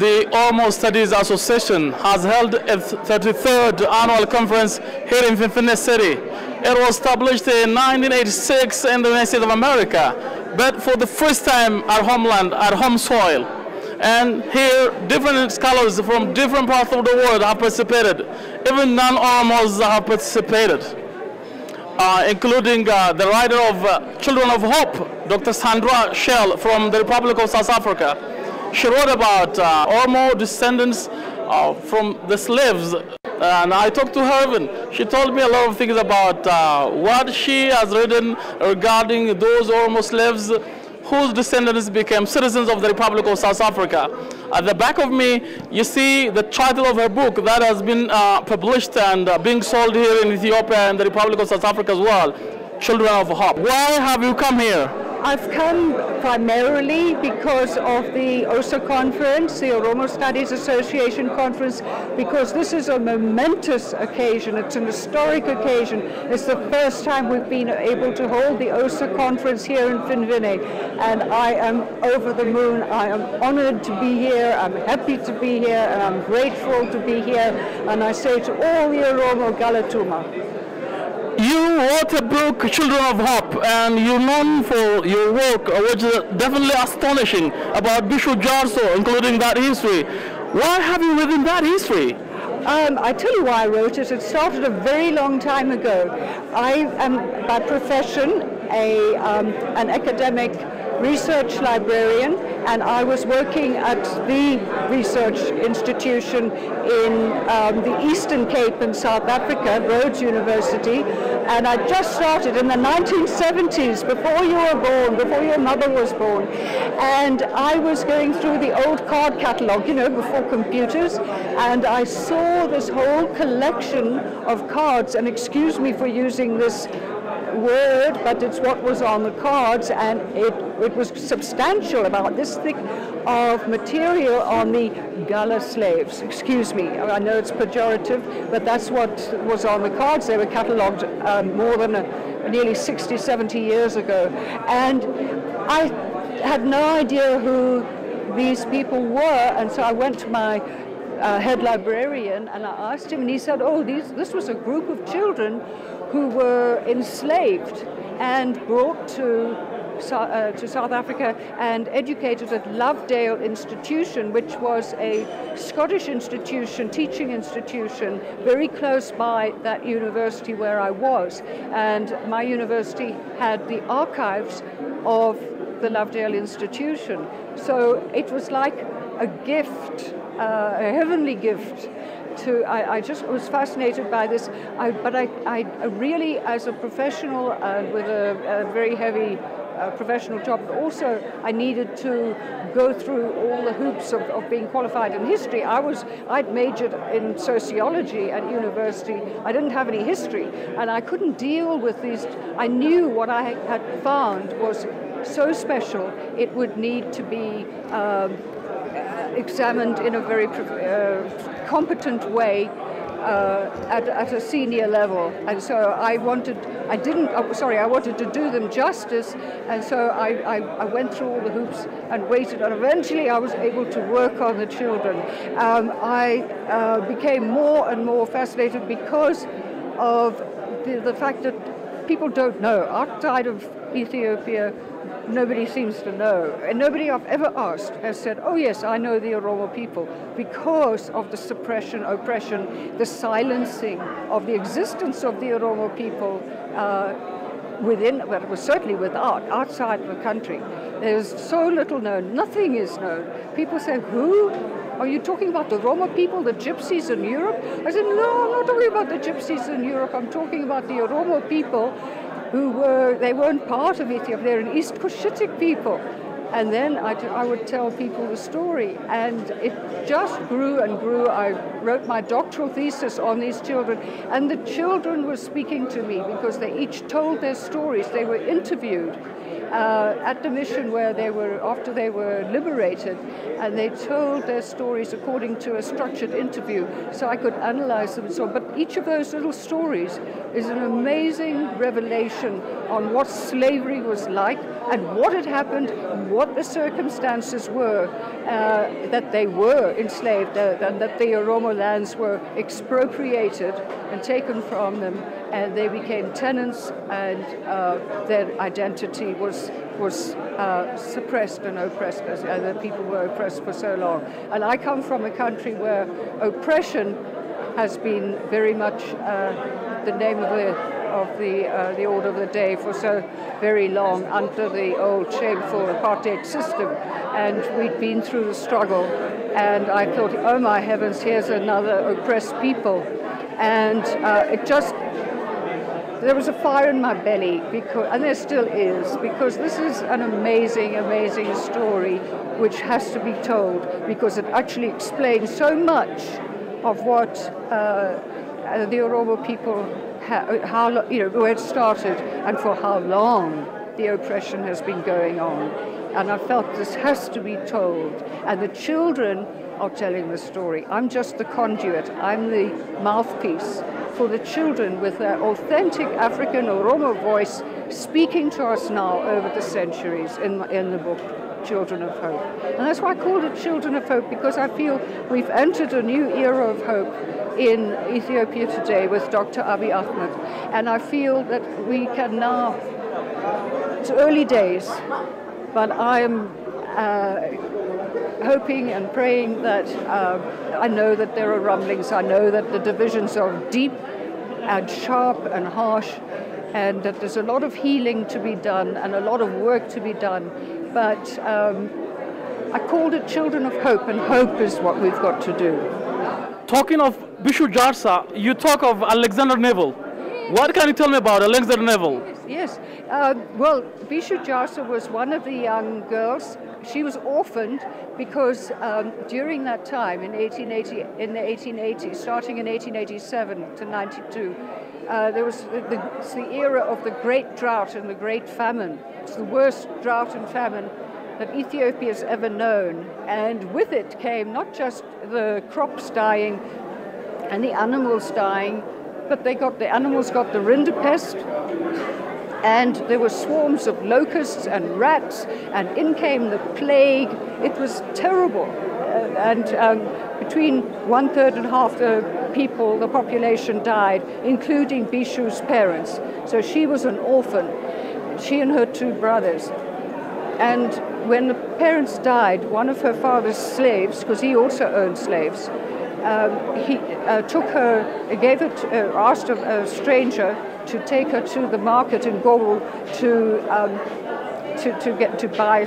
The Oromo Studies Association has held its 33rd annual conference here in Finfinne City. It was established in 1986 in the United States of America, but for the first time at homeland, at home soil. And here, different scholars from different parts of the world have participated. Even non-Oromos have participated, including the writer of Children of Hope, Dr. Sandra from the Republic of South Africa. She wrote about Oromo descendants from the slaves, and I talked to her and she told me a lot of things about what she has written regarding those Oromo slaves whose descendants became citizens of the Republic of South Africa. At the back of me, you see the title of her book that has been published and being sold here in Ethiopia and the Republic of South Africa as well, Children of Hope. Why have you come here? I've come primarily because of the OSA conference, the Oromo Studies Association conference, because this is a momentous occasion. It's an historic occasion. It's the first time we've been able to hold the OSA conference here in Finfinne, and I am over the moon. I am honored to be here. I'm happy to be here, and I'm grateful to be here. And I say to all the Oromo, Galatuma. You wrote a book, Children of Hope, and you're known for your work, which is definitely astonishing, about Bishop Jarso, including that history. Why have you written that history? I tell you why I wrote it. It started a very long time ago. I am by profession an academic research librarian, and I was working at the research institution in the Eastern Cape in South Africa, Rhodes University, and I just started in the 1970s, before you were born, before your mother was born, and I was going through the old card catalogue, you know, before computers, and I saw this whole collection of cards, and excuse me for using this word, but it's what was on the cards, and it was substantial, about this thick of material on the Galla slaves. Excuse me, I know it's pejorative, but that's what was on the cards. They were catalogued more than nearly 60, 70 years ago, and I had no idea who these people were, and so I went to my head librarian and I asked him, and he said, oh, this was a group of children who were enslaved and brought to South Africa and educated at Lovedale Institution, which was a Scottish institution, teaching institution, very close by that university where I was. And my university had the archives of the Lovedale Institution. So it was like a gift, a heavenly gift. I just was fascinated by this, but I really, as a professional with a very heavy professional job, but also I needed to go through all the hoops of being qualified in history. I'd majored in sociology at university. I didn't have any history, and I couldn't deal with these. I knew what I had found was so special, it would need to be examined in a very competent way at a senior level, and so I wanted to do them justice, and so I went through all the hoops and waited, and eventually I was able to work on the children. I became more and more fascinated because of the fact that people don't know. Outside of Ethiopia, nobody seems to know, and nobody I've ever asked has said, oh yes, I know the Oromo people, because of the suppression, oppression, the silencing of the existence of the Oromo people well, it was certainly outside of the country. There's so little known, nothing is known. People say, who? Are you talking about the Roma people, the gypsies in Europe? I said, no, I'm not talking about the gypsies in Europe, I'm talking about the Oromo people they weren't part of Ethiopia, they're an East Cushitic people. And then I would tell people the story, and it just grew and grew. I wrote my doctoral thesis on these children, and the children were speaking to me because they each told their stories. They were interviewed at the mission where after they were liberated, and they told their stories according to a structured interview, so I could analyze them and so on. But each of those little stories is an amazing revelation on what slavery was like and what had happened, what the circumstances were that they were enslaved, and that the Oromo lands were expropriated and taken from them, and they became tenants, and their identity was suppressed and oppressed, as the people were oppressed for so long. And I come from a country where oppression has been very much the name of the order of the day for so very long under the old shameful apartheid system. And we'd been through the struggle, and I thought, oh my heavens, here's another oppressed people. And there was a fire in my belly, and there still is, because this is an amazing, amazing story which has to be told, because it actually explains so much of what the Oromo people, where it started and for how long the oppression has been going on. And I felt this has to be told. And the children are telling the story. I'm just the conduit. I'm the mouthpiece for the children with their authentic African Oromo voice speaking to us now over the centuries in the book Children of Hope. And that's why I called it Children of Hope, because I feel we've entered a new era of hope in Ethiopia today with Dr. Abiy Ahmed. And I feel that we can now, it's early days, but I am hoping and praying that I know that there are rumblings. I know that the divisions are deep and sharp and harsh, and that there's a lot of healing to be done and a lot of work to be done. But I called it Children of Hope, and hope is what we've got to do. Talking of Bishu Jarsa, you talk of Alexander Neville. What can you tell me about Alexander Neville? Yes. Well, Bishu Jarsa was one of the young girls. She was orphaned because during that time, in the 1880s, starting in 1887 to 92, there was it's the era of the great drought and the great famine. It's the worst drought and famine that Ethiopia's ever known. And with it came not just the crops dying and the animals dying, but the animals got the rinderpest, and there were swarms of locusts and rats, and in came the plague. It was terrible. And between 1/3 and half the people, the population died, including Bishu's parents. So she was an orphan, she and her two brothers. And when the parents died, one of her father's slaves, because he also owned slaves, he took her, asked a stranger to take her to the market in Gobel to buy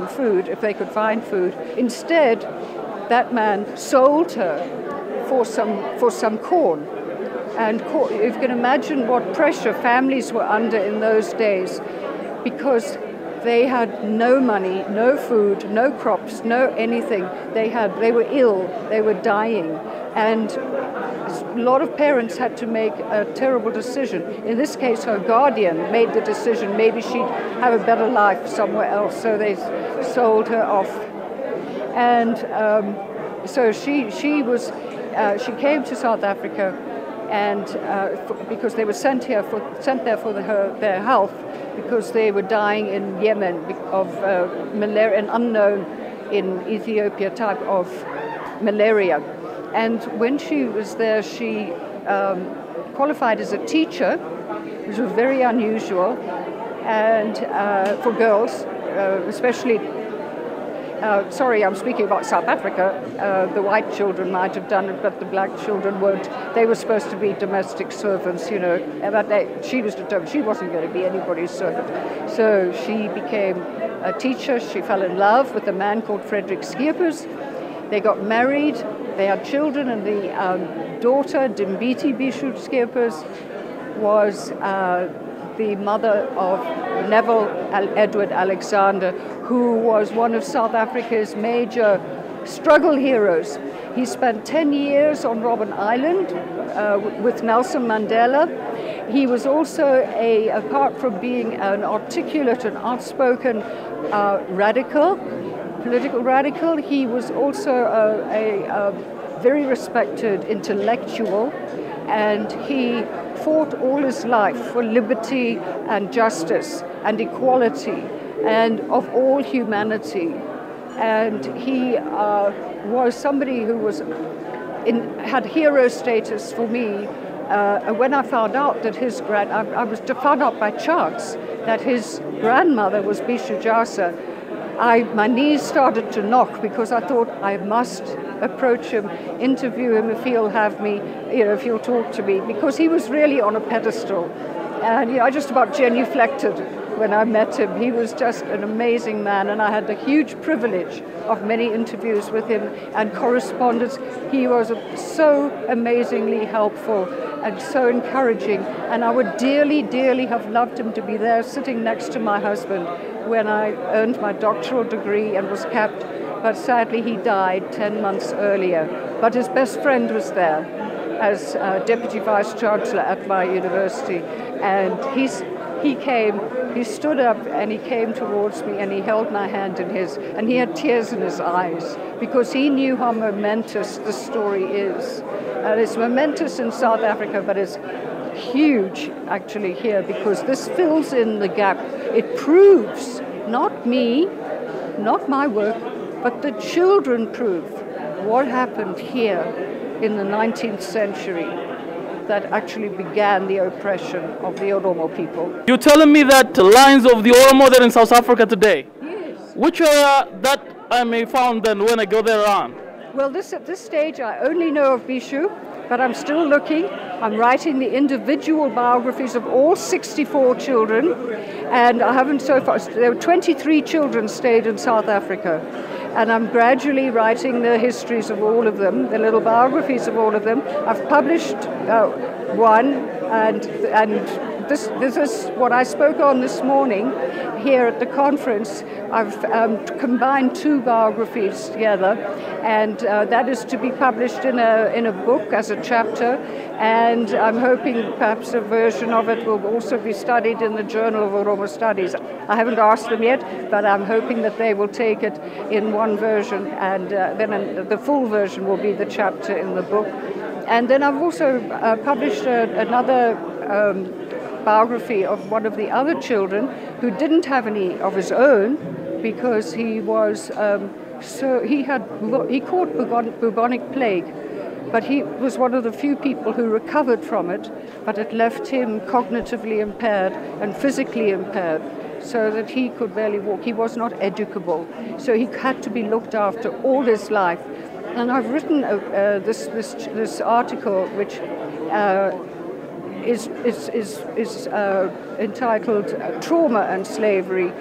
food, if they could find food. Instead, that man sold her for some corn. And you can imagine what pressure families were under in those days, because they had no money, no food, no crops, no anything. They were ill, they were dying. And a lot of parents had to make a terrible decision. In this case, her guardian made the decision maybe she'd have a better life somewhere else, so they sold her off. And so she came to South Africa, and because they were sent there for their health, because they were dying in Yemen of malaria, an unknown in Ethiopia type of malaria. And when she was there, she qualified as a teacher, which was very unusual, and for girls, especially. Sorry, I'm speaking about South Africa. The white children might have done it, but the black children weren't. They were supposed to be domestic servants, but she was determined she wasn't going to be anybody's servant. So she became a teacher. She fell in love with a man called Frederick Skeepers. They got married. They had children, and the daughter, Dimbiti Bishu Skeepers, was the mother of Neville Edward Alexander, who was one of South Africa's major struggle heroes. He spent 10 years on Robben Island with Nelson Mandela. He was also, apart from being an articulate and outspoken political radical, he was also a very respected intellectual, and he fought all his life for liberty and justice and equality and of all humanity. And he was somebody who had hero status for me. When I found out that I was found out by chance that his grandmother was Bishu Jasa, my knees started to knock because I thought I must approach him, interview him if he'll have me, if he'll talk to me, because he was really on a pedestal. And I just about genuflected when I met him. He was just an amazing man, and I had the huge privilege of many interviews with him and correspondence. He was so amazingly helpful and so encouraging, and I would dearly, dearly have loved him to be there sitting next to my husband when I earned my doctoral degree and was capped, but sadly he died 10 months earlier. But his best friend was there as Deputy Vice Chancellor at my university, and he stood up and he came towards me and he held my hand in his, and he had tears in his eyes because he knew how momentous the story is. And it's momentous in South Africa, but it's huge actually here, because this fills in the gap. It proves, not me, not my work, but the children prove what happened here in the 19th century that actually began the oppression of the Oromo people. You're telling me that lines of the Oromo there in South Africa today? Yes. Which area that I may found then when I go there on? Well, at this stage I only know of Bishu, but I'm still looking. I'm writing the individual biographies of all 64 children, and I haven't so far. There were 23 children stayed in South Africa, and I'm gradually writing the histories of all of them, the little biographies of all of them. I've published one, and this is what I spoke on this morning here at the conference. I've combined two biographies together, and that is to be published in a book as a chapter, and I'm hoping perhaps a version of it will also be studied in the Journal of Oromo Studies. I haven't asked them yet, but I'm hoping that they will take it in one version, and then the full version will be the chapter in the book. And then I've also published another biography of one of the other children who didn't have any of his own, because he was he caught bubonic plague, but he was one of the few people who recovered from it, but it left him cognitively impaired and physically impaired, so that he could barely walk. He was not educable, so he had to be looked after all his life. And I've written this article, which is entitled "Trauma and Slavery: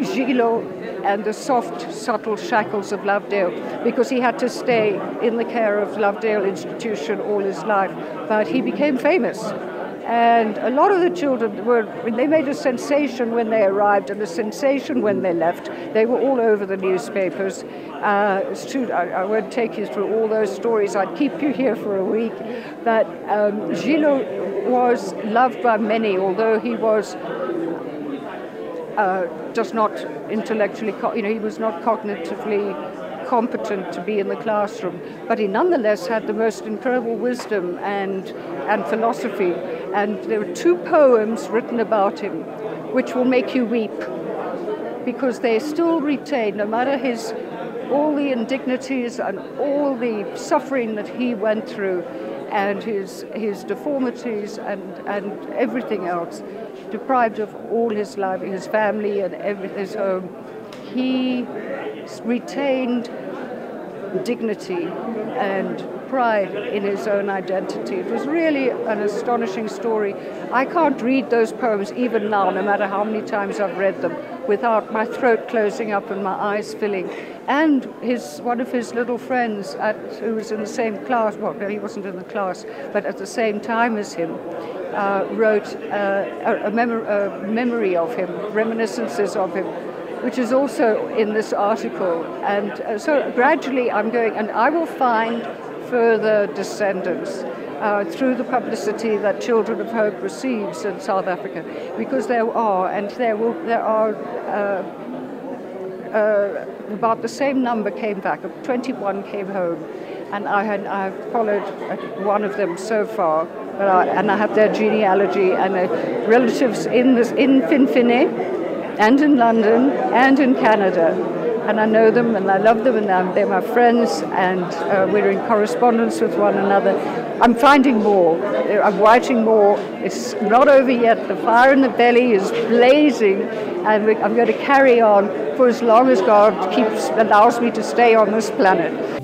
Gilo and the Soft, Subtle Shackles of Lovedale," because he had to stay in the care of Lovedale Institution all his life. But he became famous. And a lot of the children they made a sensation when they arrived and a sensation when they left. They were all over the newspapers. It's true, I won't take you through all those stories. I'd keep you here for a week. But Gilo was loved by many, although he was just not intellectually, he was not cognitively competent to be in the classroom, but he nonetheless had the most incredible wisdom and philosophy. And there were two poems written about him which will make you weep, because they still retain, no matter all the indignities and all the suffering that he went through, and his deformities and everything else, deprived of all his life, his family and his home, he retained dignity and pride in his own identity. It was really an astonishing story. I can't read those poems even now, no matter how many times I've read them, without my throat closing up and my eyes filling. And one of his little friends who was in the same class, well, no, he wasn't in the class, but at the same time as him, wrote a memory of him, reminiscences of him, which is also in this article. And so gradually I'm going, and I will find further descendants through the publicity that Children of Hope receives in South Africa, because there are about the same number came back, 21 came home, and I've followed one of them so far, and I have their genealogy and relatives in Finfinne, and in London, and in Canada. And I know them, and I love them, and they're my friends, and we're in correspondence with one another. I'm finding more. I'm writing more. It's not over yet. The fire in the belly is blazing, and I'm going to carry on for as long as God allows me to stay on this planet.